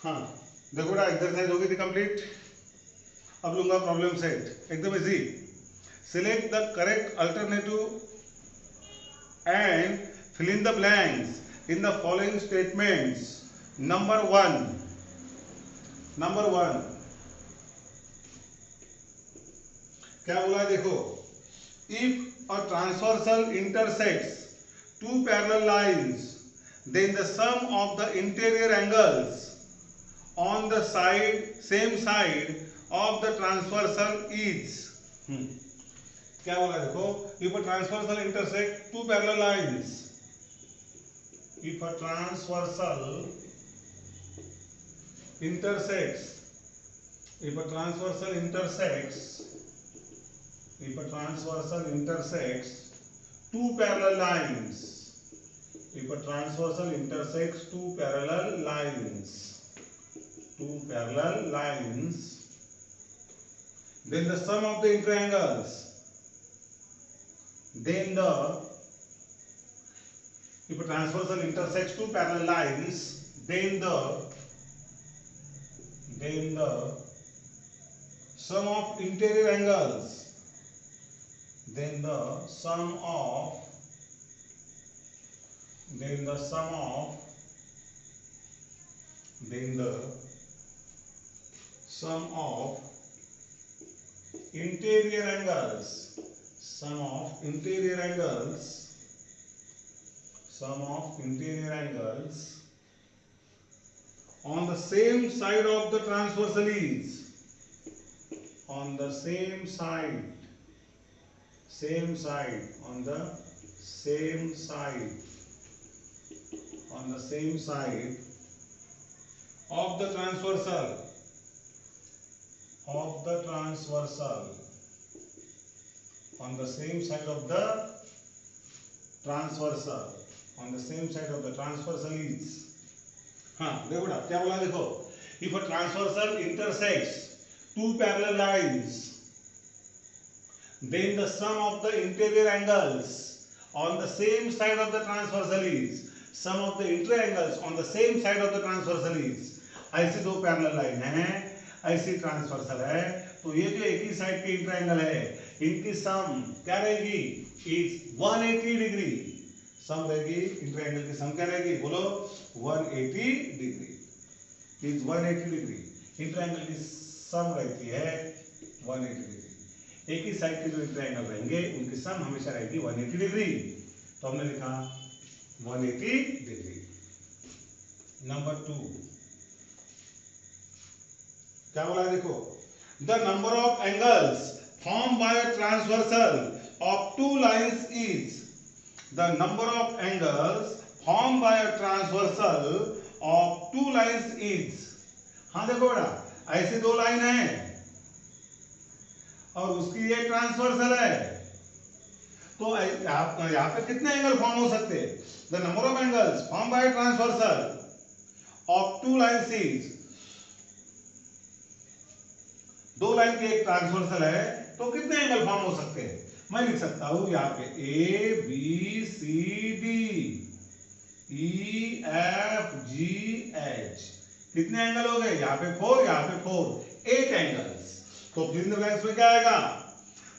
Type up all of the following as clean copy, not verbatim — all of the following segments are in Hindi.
हाँ देखो बेटा, एक्सरसाइज हो गई थी कंप्लीट। अब लूंगा प्रॉब्लम सेट, एकदम easy. Select the correct alternative and fill in the blanks in the following statements. Number one, क्या बोला है देखो, if a transversal intersects two parallel lines, then the sum of the interior angles on the same side of the transversal is क्या बोला देखो, if a transversal intersect two parallel lines, if a transversal intersects if a transversal intersects two parallel lines, if a transversal intersects two parallel lines, then the sum of the interangles, if a transversal intersects two parallel lines, then the sum of interior angles, then the sum of interior angles, on the same side of the transversal is, on the same side of the transversal, on the same side of the transversal is। हाँ देखो बेटा, क्या बोला देखो, if a transversal intersects two parallel lines, then the sum of the interior angles on the same side of the transversal is, sum of the interior angles on the same side of the transversal is। ऐसी दो पैरेलल लाइन है, ऐसी ट्रांसवर्सल है, तो ये जो एक ही साइड के इंटरएंगल है, इनकी सम क्या रहेगी, इज 180 डिग्री। सम रहेगी, इंटरएंगल की सम क्या रहेगी, बोलो 180 डिग्री, इज 180 डिग्री। इंटरएंगल की सम रहती है 180 डिग्री। एक ही साइड के जो इंटरएंगल रहेंगे उनकी सम हमेशा रहेगी 180 डिग्री। तो हमने लिखा 180 डिग्री। नंबर 2, क्या बोला देखो, the number of angles form by a transversal of two lines is, the number of angles form by a transversal of two lines is. हाँ देखो बेटा, ऐसी दो लाइन है और उसकी ये ट्रांसवर्सल है, तो यहाँ पे कितने एंगल फॉर्म हो सकते हैं, the number of angles form by transversal of two lines is, दो लाइन की एक ट्रांसवर्सल है तो कितने एंगल फॉर्म हो सकते हैं। मैं लिख सकता हूं यहाँ पे A B C D E F G H, कितने एंगल हो गए, यहाँ पे 4, यहाँ पे 4, 8 एंगल्स। तो फिल इन द ब्लैंक्स में क्या आएगा,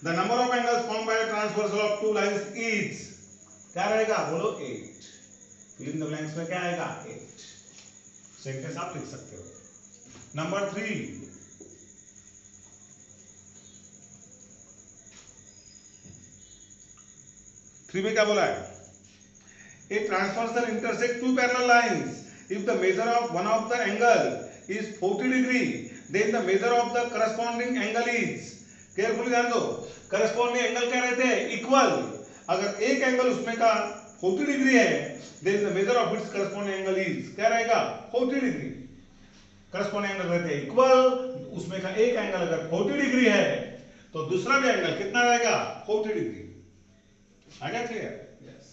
the number of angles form by transversal of two lines is, क्या रहेगा, बोलो 8। फिल इन द ब्लैंक्स में क्या आएगा, 8। सेंटेंस आप लिख सकते हो। नंबर 3, में क्या बोला है, a transversal intersect two parallel lines if the measure of one of the angle is 40 degree then the measure of the corresponding angle is, carefully ध्यान दो, करस्पॉन्डिंग एंगल क्या रहते हैं, इक्वल। अगर एक एंगल उसमें का 40 डिग्री है, then the measure of its corresponding angle is, क्या रहेगा, 40 डिग्री। करस्पॉन्डिंग एंगल रहते हैं इक्वल, उसमें का एक एंगल अगर 40 डिग्री है तो दूसरा भी एंगल कितना रहेगा, 40 डिग्री। आ गया क्लियर, यस।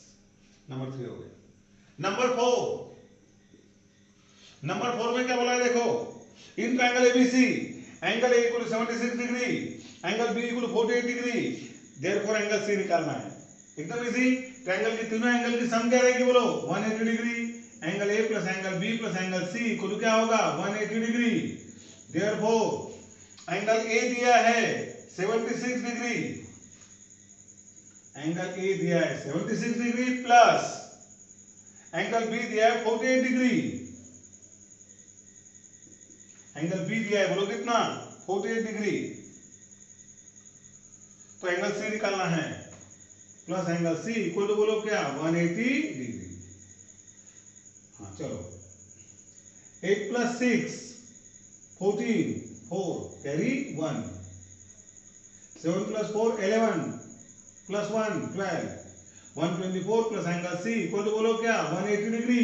नंबर 3 हो गया। नंबर 4 में क्या बोला है देखो, in triangle ABC angle A equal 76 degree, angle B equal 48 degree, therefore angle C निकालना है। एकदम इजी। ट्रायंगल की तीनों एंगल की सम क्या रहेगी, बोलो 180 degree. Angle A plus angle B plus angle C equal to क्या होगा 180 डिग्री। देयरफॉर एंगल ए दिया है 76 डिग्री, एंगल ए दिया है 76 डिग्री प्लस एंगल बी दिया है 48 डिग्री। एंगल बी दिया है बोलो कितना 48 डिग्री। तो एंगल सी निकालना है plus angle C equal to बोलो क्या 180 डिग्री। हाँ चलो 8 plus 6 14 4 carry 1 7 plus 4 11 plus 1 12 124 plus angle C equal to बोलो क्या 180 degree.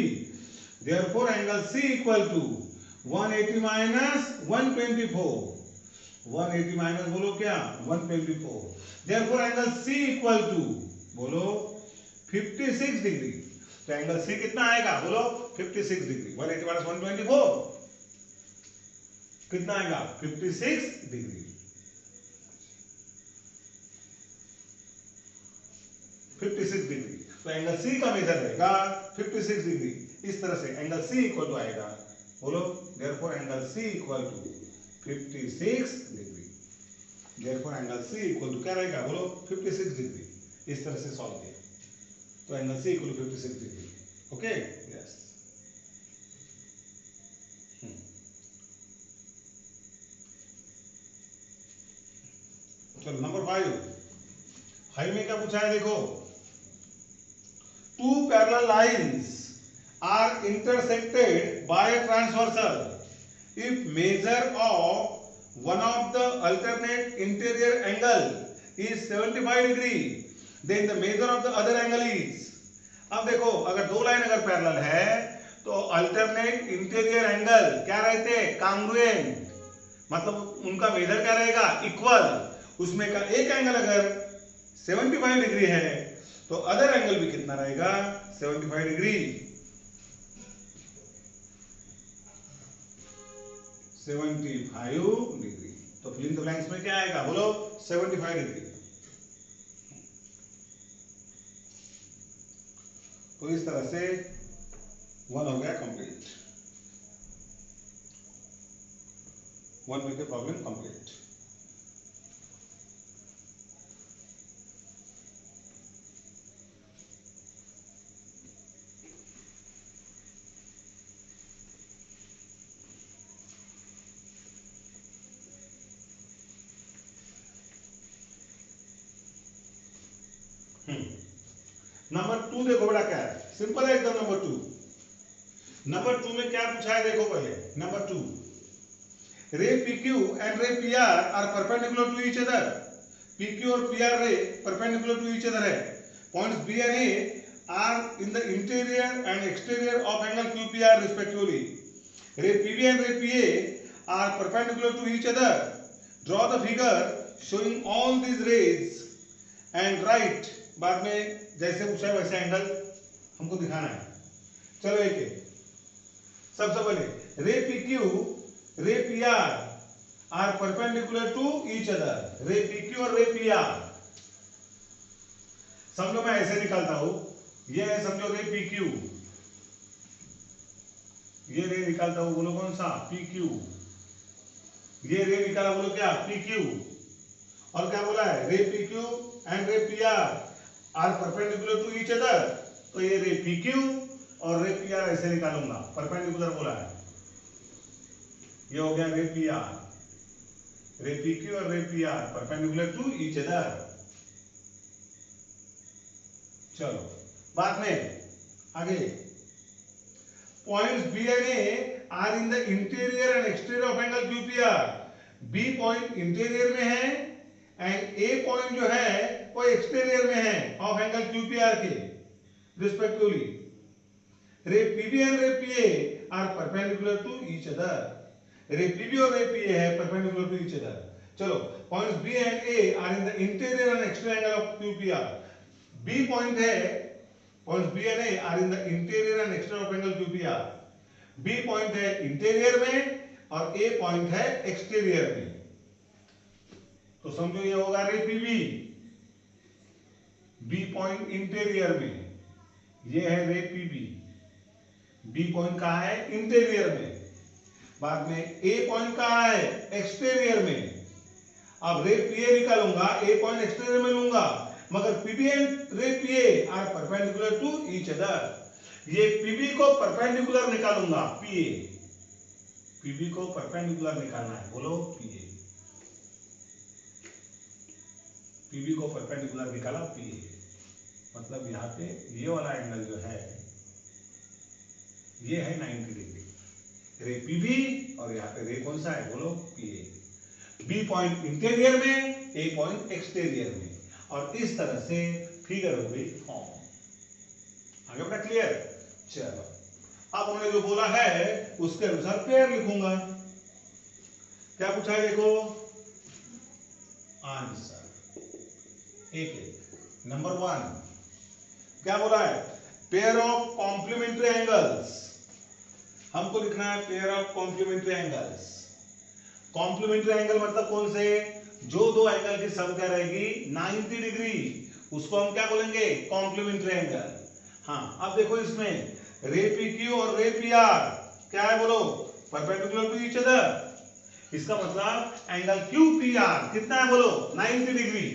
Therefore angle C equal to 180 minus 124 180 minus बोलो क्या 124। Therefore angle C equal to बोलो 56 डिग्री। तो एंगल सी कितना आएगा बोलो 56 डिग्री। 180 माइनस 124 कितना आएगा 56 डिग्री। 56 डिग्री। तो एंगल सी का मेजर रहेगा 56 डिग्री। इस तरह से एंगल सी इक्वल टू आएगा बोलो therefore angle C equal to 56 degree. Therefore angle C equal to क्या रहेगा बोलो 56 डिग्री। इस तरह से सॉल्व किया तो angle C equal to 56 degree. Okay yes. चलो नंबर 5 में क्या पूछा है देखो, two parallel lines are intersected by a transversal if measure of one of the alternate interior angle is 75 degree then the measure of the other angle is। अब देखो अगर दो लाइन अगर पैरेलल है तो अल्टरनेट इंटीरियर एंगल क्या रहते हैं कांग्रुएंट, मतलब उनका मेजर क्या रहेगा इक्वल। उसमें का एक एंगल अगर 75 डिग्री है तो अदर एंगल भी कितना रहेगा 75 डिग्री। 75 डिग्री। तो फिल इन द ब्लैंक्स में क्या आएगा बोलो 75 डिग्री। तो इस तरह से 1 हो गया कंप्लीट। 1 में के प्रॉब्लम कंप्लीट। नंबर 2 देखो बेटा क्या है, सिंपल है एकदम। नंबर 2 में क्या पूछा है देखो पहले। Number 2 ray PQ and ray PR are perpendicular to each other. PQ और PR ray perpendicular to each other है। Points B and A are in the interior and exterior of angle QPR respectively. Ray PB and ray PA are perpendicular to each other. Draw the figure showing all these rays and write. बाद में जैसे पूछा है वैसे एंगल हमको दिखाना है। चलो एक एक। सबसे पहले रे PQ ray PR are perpendicular to each other. Ray PQ और रे PR समझो मैं ऐसे निकालता हूं। ये है समझो रे PQ, ये रे निकालता हूं बोलो कौन सा PQ। ये रे निकाला बोलो क्या PQ। और क्या बोला है ray PQ and ray PR are perpendicular to each other. तो ये रे PQ और रे PR ऐसे निकालूंगा, परपेंडिकुलर बोला है। ये हो गया रे PR। रे PQ और ray PR perpendicular to each other. चलो बाद में आगे points B and A are in the interior and exterior of angle QPR। B point interior में है एंड A पॉइंट जो है वो एक्सटीरियर में है ऑफ एंगल QPR के respectively. Ray PB and ray PA are perpendicular to each other. Ray PB और रे PA है परपेंडिकुलर टू ईच अदर। चलो points B and A are in the interior and exterior angle of QPR। B point है, points B and A are in the interior and exterior of angle QPR। B point है इंटीरियर में और A पॉइंट है एक्सटीरियर में। तो समझो ये होगा रे PB। B पॉइंट इंटीरियर में, ये है रे PB। बी पॉइंट कहाँ है? इंटीरियर में। बाद में ए पॉइंट कहाँ है? एक्सटीरियर में। अब रे पीए निकालूंगा, ए पॉइंट एक्सटीरियर में लूंगा, मगर PB and ray PA are perpendicular to each other. ये पीबी को परपेंडिकुलर निकालूंगा, पीए, पीबी को परपेंडिकुलर निकालना है, बोलो पीए, पीबी को परपेंडिकुलर निकाला पीए, मतलब यहाँ पे ये वाला एंगल जो है ये है 90 डिग्री, रे पीबी, और यहाँ पे रे कौन सा है? बोलो पीए। बी पॉइंट इंटीरियर में, ए पॉइंट एक्सटीरियर में, और इस तरह से फिगर हो गई फॉर्म। आगे बेटा क्लियर? चलो अब उन्होंने जो बोला है उसके अनुसार पेयर लिखूंगा। क्या पूछा है देखो, आंसर एक नंबर 1 क्या बोला है? Pair of complementary angles. हमको लिखना है pair of complementary angles. Complementary angle मतलब कौन से? जो दो एंगल की सम क्या रहेगी? 90 डिग्री, उसको हम क्या बोलेंगे? Complementary angle. हाँ अब देखो इसमें रे पी क्यू और रे पी आर क्या है? बोलो परपेंडिकुलर टू ईच अदर। इसका मतलब एंगल क्यू पी आर कितना है? बोलो 90 degree.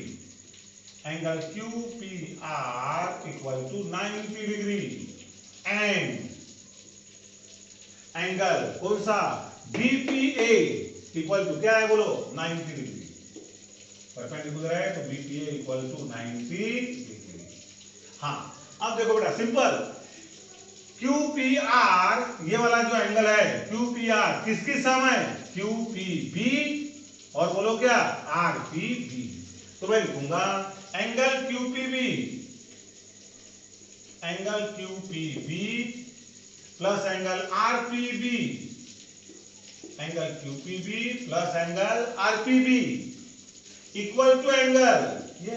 Angle Q P R equal to 90 degree and angle कौन सा? बीपीए इक्वल टू क्या है? बोलो 90 डिग्री। परपेंडिकुलर है तो बीपीए इक्वल टू 90 डिग्री। हाँ अब देखो बेटा सिंपल, QPR ये वाला जो एंगल है QPR किसकी सम है? QPB और बोलो क्या? RPB। तो मैं लिखूंगा angle QPB, angle QPB plus angle RPB, angle QPB plus angle RPB equal to angle ये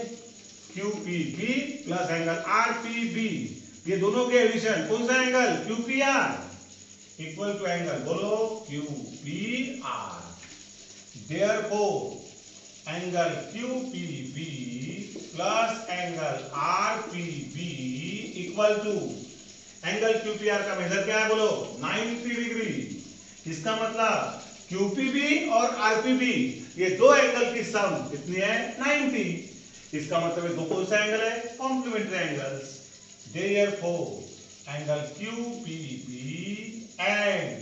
QPB प्लस एंगल RPB, ये दोनों के एडिशन कौन सा angle? QPR equal to angle बोलो QPR। Therefore angle QPB plus angle RPB equal to angle QPR का मेजर क्या है? बोलो 90 डिग्री। इसका मतलब QPB और RPB ये दो एंगल की सम कितनी है? 90। इसका मतलब ये दो कौन सा एंगल है? Complementary angles. Therefore angle QPB and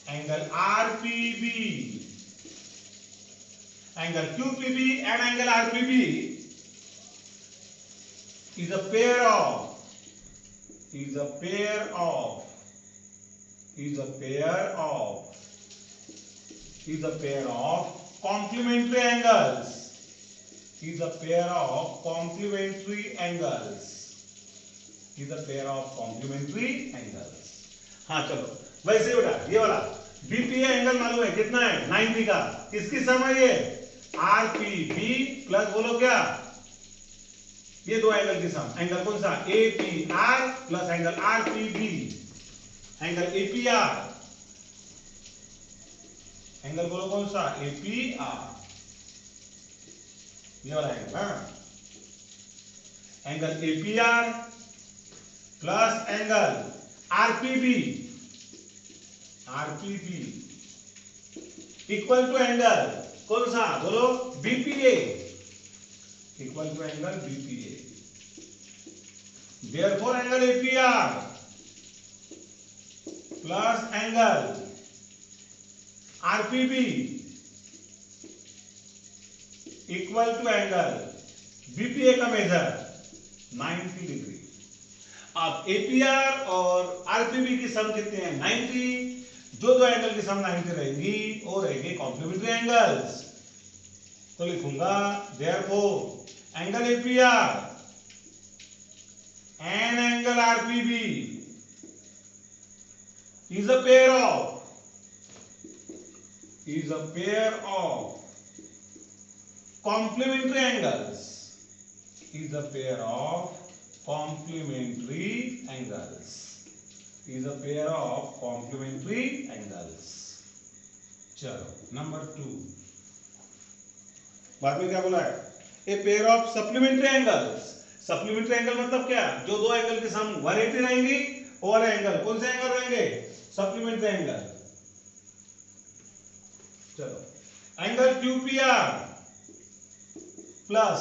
angle RPB, angle QPB and angle RPB is a pair of complementary angles. Is a pair of complementary angles. हाँ चलो वैसे बेटा ये वाला बीपीए एंगल मालूम है कितना है? 90 का। किसकी सम है ये? आरपीबी प्लस बोलो क्या? ये दो एंगल की सम। एंगल कौन सा? APR plus angle RPB. Angle APR, angle बोलो कौन सा? एपीआर, ये वाला एंगल। हाँ angle APR plus angle RPB, RPB equal to angle कौन सा? बोलो BPA equal to angle BPA. Therefore angle APR plus angle RPB equal to angle BPA का मेजर 90 डिग्री। अब एपीआर और आरपीबी की सम कितनी है? 90। जो दो एंगल की सम 90 रहेंगी वो रहेंगे कॉम्प्लीमेंट्री एंगल्स। तो लिखूंगा therefore angle APR and angle RPB is a pair of complementary angles, is a pair of complementary angles, is a pair of complementary angles। चलो नंबर 2 बाद में क्या बोला है? A pair of supplementary angles. Supplementary angle मतलब क्या? जो दो एंगल की सम 180 रहेंगी वो वाले एंगल कौन से एंगल रहेंगे? Supplementary angle. चलो angle QPR plus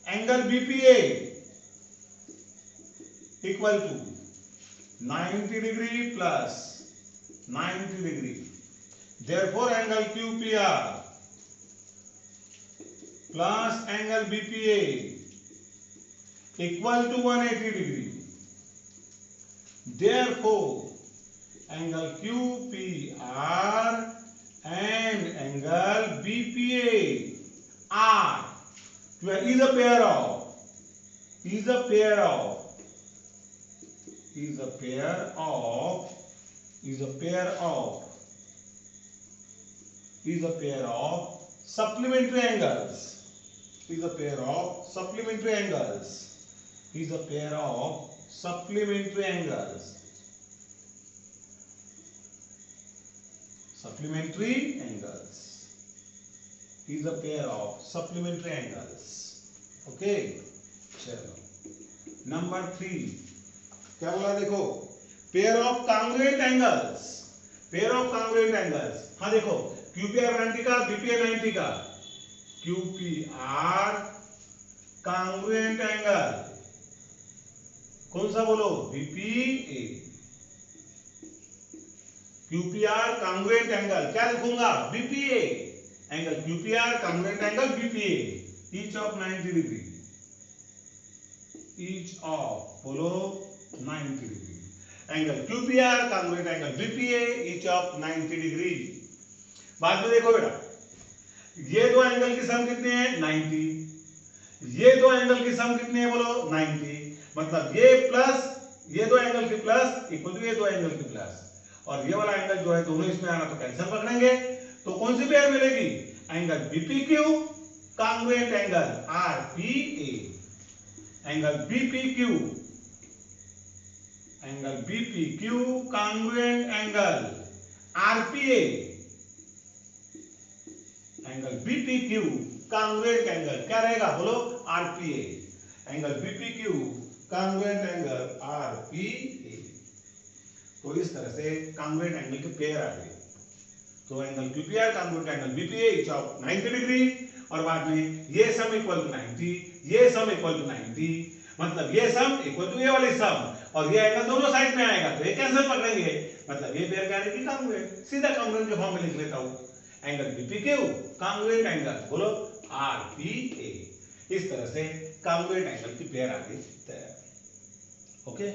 angle BPA equal to 90 degree plus 90 degree. Therefore angle QPR plus angle BPA equal to 180 degree. Therefore angle QPR and angle BPA is a pair of supplementary angles. Is a pair of supplementary angles. Is a pair of supplementary angles. Supplementary angles. Is a pair of supplementary angles. Okay. चलो नंबर 3 क्या बोला देखो, pair of congruent angles. Pair of congruent angles, हाँ देखो QPR 90 का, BPA 90 का। QPR कांग्रुएंट एंगल कौन सा बोलो? BPA। QPR कांग्रुएंट एंगल क्या लिखूंगा? BPA। Angle QPR congruent angle BPA each of 90 degree, each of बोलो 90 degree। Angle QPR congruent angle BPA each of 90 degree. बाद में देखो बेटा, ये दो एंगल की सम कितनी है? 90। ये दो एंगल की सम कितनी है बोलो? 90। मतलब ये प्लस ये दो एंगल की प्लस इक्वल टू ये दो एंगल की प्लस, और ये वाला एंगल जो है दोनों इसमें आना तो कैंसिल पकड़ेंगे, तो कौन सी पेयर मिलेगी? Angle BPQ congruent angle RPA। Angle BPQ congruent angle RPA। Angle BPQ congruent angle क्या रहेगा बोलो? RPA। Angle BPQ congruent angle RPA। तो इस तरह से कांग्रुएंट एंगल के पेयर आ गए। तो angle QPR congruent angle BPA each of 90 degree, और बाद में ये सम इक्वल टू 90, ये सम इक्वल टू 90, मतलब ये सम इक्वल टू ये वाली सम, और ये एंगल दोनों साइड में आएगा तो ये कैंसिल पकड़ेंगे, मतलब ये पेयर क्या रहेगी? कांग्रुएंट। सीधा कांग्रुएंट के फॉर्म में लिख लेता हूं, एंगल BPQ कांग्रुएंट एंगल बोलो RPA। इस तरह से कांग्रुएंट एंगल की पेयर आ गई तैयार। ओके।